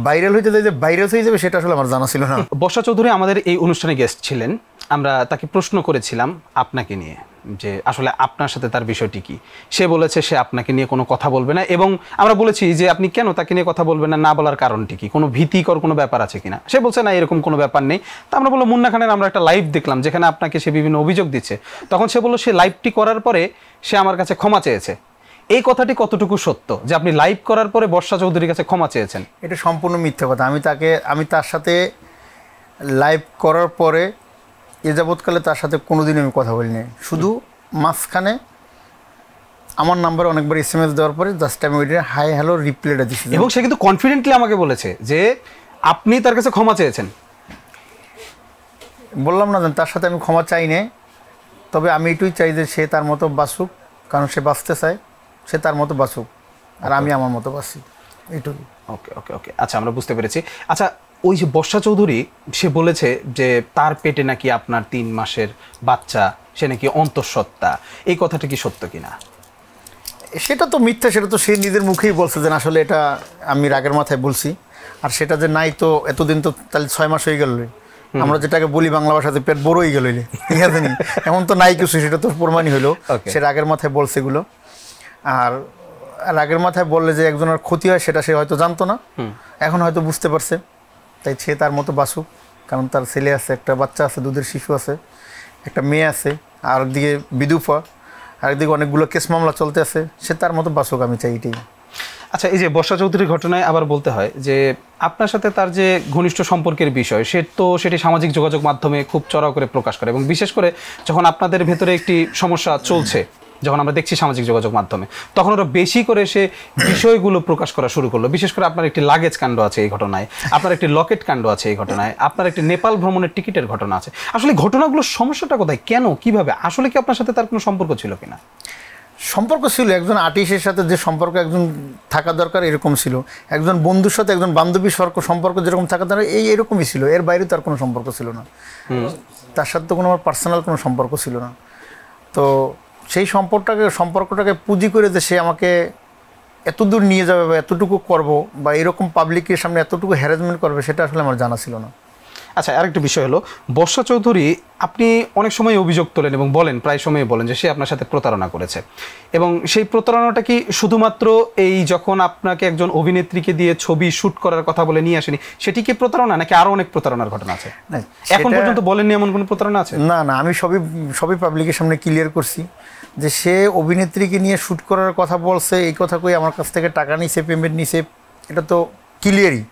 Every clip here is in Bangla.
ভাইরাল হইতে যাই যে ভাইরাস হয়ে যাবে সেটা আসলে আমার জানা ছিল না। বর্ষা চৌধুরী আমাদের এই অনুষ্ঠানে গেস্ট ছিলেন। আমরা তাকে প্রশ্ন করেছিলাম আপনাকে নিয়ে, যে আসলে আপনার সাথে তার বিষয়টি কি। সে বলেছে সে আপনাকে নিয়ে কোনো কথা বলবে না, এবং আমরা বলেছি যে আপনি কেন তাকে নিয়ে কথা বলবেন না, না বলার কারণটি কি, কোনো ভীতিকর কোনো ব্যাপার আছে কিনা। সে বলছে না, এরকম কোনো ব্যাপার নেই। তা আমরা বললাম মুন্না খানের আমরা একটা লাইভ দেখলাম যেখানে আপনাকে সে বিভিন্ন অভিযোগ দিচ্ছে। তখন সে বললো সে লাইভটি করার পরে সে আমার কাছে ক্ষমা চেয়েছে। এই কথাটি কতটুকু সত্য যে আপনি লাইভ করার পরে বর্ষা চৌধুরীর কাছে ক্ষমা চেয়েছেন? এটা সম্পূর্ণ মিথ্যা কথা। আমি তার সাথে লাইভ করার পরে এ যাবৎকালে তার সাথে কোনোদিন আমি কথা বলিনি। শুধু মাঝখানে আমার নাম্বারে অনেকবার SMS দেওয়ার পরে জাস্ট আমি ওইটা হাই হ্যালো রিপ্লাইটা দিচ্ছি, এবং সে কিন্তু কনফিডেন্টলি আমাকে বলেছে যে আপনি তার কাছে ক্ষমা চেয়েছেন। বললাম না তার সাথে আমি ক্ষমা চাই না, তবে আমি এটুই চাই যে সে তার মতো বাঁচুক, কারণ সে বাঁচতে চায়, সে তার মতো বাঁচুক আর আমি আমার মতো বাঁচি, এইটুকু। ওকে ওকে ওকে, আচ্ছা আমরা বুঝতে পেরেছি। আচ্ছা, ওই যে বর্ষা চৌধুরী সে বলেছে যে তার পেটে নাকি আপনার 3 মাসের বাচ্চা, সে নাকি অন্তঃসত্ত্বা, এই কথাটা কি সত্য কিনা? সেটা তো মিথ্যা, সেটা তো সে নিজের মুখেই বলছে যে আসলে এটা আমি রাগের মাথায় বলছি। আর সেটা যে নাই, তো এতদিন তো তাহলে 6 মাস হয়ে গেল। আমরা যেটাকে বলি বাংলা ভাষাতে পেট বড় হয়ে গেল, ঠিক আছে নি, এমন তো নাই কিছু, সেটা তো প্রমাণই হলো। সে রাগের মাথায় বলছে এগুলো। আর রাগের মাথায় বললে যে একজনের ক্ষতি হয় সেটা সে হয়তো জানতো না, এখন হয়তো বুঝতে পারছে। তাই সে তার মতো বাঁচুক, কারণ তার ছেলে আছে, একটা বাচ্চা আছে, দুধের শিশু আছে, একটা মেয়ে আছে, আর একদিকে বিধবা, আর একদিকে অনেকগুলো কেস মামলা চলতে আছে। সে তার মতো বাঁচুক, আমি চাই এটাই। আচ্ছা, এই যে বর্ষা চৌধুরীর ঘটনায় আবার বলতে হয় যে আপনার সাথে তার যে ঘনিষ্ঠ সম্পর্কের বিষয়, সেটি সামাজিক যোগাযোগ মাধ্যমে খুব চড়াও করে প্রকাশ করে, এবং বিশেষ করে যখন আপনাদের ভেতরে একটি সমস্যা চলছে, যখন আমরা দেখছি সামাজিক যোগাযোগ মাধ্যমে, তখন ওরা বেশি করে সে বিষয়গুলো প্রকাশ করা শুরু করলো। বিশেষ করে আপনার একটি লাগেজ কাণ্ড আছে এই ঘটনায়, আপনার একটি লকেট কাণ্ড আছে এই ঘটনায়, আপনার একটি নেপাল ভ্রমণের টিকিটের ঘটনা আছে। আসলে ঘটনাগুলোর সমস্যাটা কোথায়, কেন, কিভাবে, আসলে কি আপনার সাথে তার কোনো সম্পর্ক ছিল কিনা? সম্পর্ক ছিল, একজন আর্টিস্টের সাথে যে সম্পর্ক একজন থাকা দরকার এরকম ছিল, একজন বন্ধুর সাথে একজন বান্ধবীর সম্পর্ক যেরকম থাকা দরকার এরকমই ছিল। এর বাইরে তার কোনো সম্পর্ক ছিল না। তার সাথে তো কোনো আমার পার্সোনাল কোনো সম্পর্ক ছিল না। তো সেই সম্পর্কটাকে পুঁজি করে যে সে আমাকে এত দূর নিয়ে যাবে বা এতটুকু করব বা এরকম পাবলিকের সামনে এতটুকু হ্যারাসমেন্ট করবে, সেটা আসলে আমার জানা ছিল না। আচ্ছা, আরেকটা বিষয় হলো, বর্ষা চৌধুরী আপনি অনেক সময় অভিযোগ তোলেন এবং বলেন, প্রায় সময় বলেন যে সে আপনার সাথে প্রতারণা করেছে, এবং সেই প্রতারণাটা কি শুধুমাত্র এই যখন আপনাকে একজন অভিনেত্রীকে দিয়ে ছবি শ্যুট করার কথা বলে নিয়ে আসেনি, সেটি কি প্রতারণা, নাকি আরো অনেক প্রতারণার ঘটনা আছে? এখন পর্যন্ত বলেননি এমন কোনো প্রতারণা আছে? না না, আমি সবই পাবলিকের সামনে ক্লিয়ার করছি যে সে অভিনেত্রীকে নিয়ে শ্যুট করার কথা বলছে, এই কথা কই আমার কাছ থেকে টাকা নিছে, পেমেন্ট নিছে, এটা তো ক্লিয়ারই,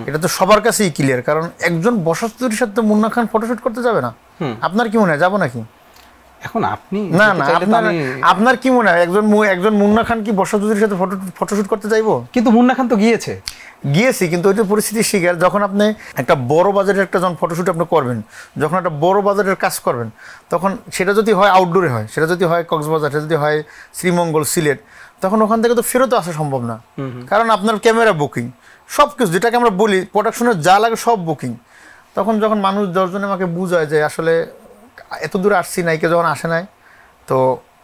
এটা তো সবার কাছেই ক্লিয়ার। কারণ একজন বর্ষা চৌধুরীর সাথে মুন্না খান ফটোশুট করতে যাবে না? আপনার কি মনে হয় যাবো নাকি? এখন আপনি না না, আপনার কি মনে হয় একজন মুন্না খান কি বর্ষা চৌধুরীর সাথে ফটোশুট করতে যাইবো? কিন্তু মুন্না খান তো গিয়েছি, কিন্তু ওইটা পরিস্থিতির শিকার। যখন আপনি একটা বড় বাজারের যখন ফটোশুট আপনি করবেন, যখন একটা বড় বাজারের কাজ করবেন, তখন সেটা যদি হয় আউটডোরে হয়, সেটা যদি হয় কক্সবাজার, সেটা যদি হয় শ্রীমঙ্গল, সিলেট, তখন ওখান থেকে তো ফেরত আসা সম্ভব না। কারণ আপনার ক্যামেরা বুকিং, সব কিছু যেটাকে আমরা বলি প্রোডাকশনের যা লাগে সব বুকিং। তখন যখন মানুষ 10 জনে আমাকে বুঝায় যে আসলে এত দূরে আসছি, নায়িকা যখন আসে নাই, তো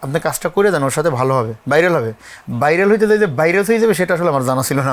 আপনি কাজটা করে দেন, ওর সাথে ভালো হবে, ভাইরাল হইতে যাই যে ভাইরাস হয়ে যাবে সেটা আসলে আমার জানা ছিল না।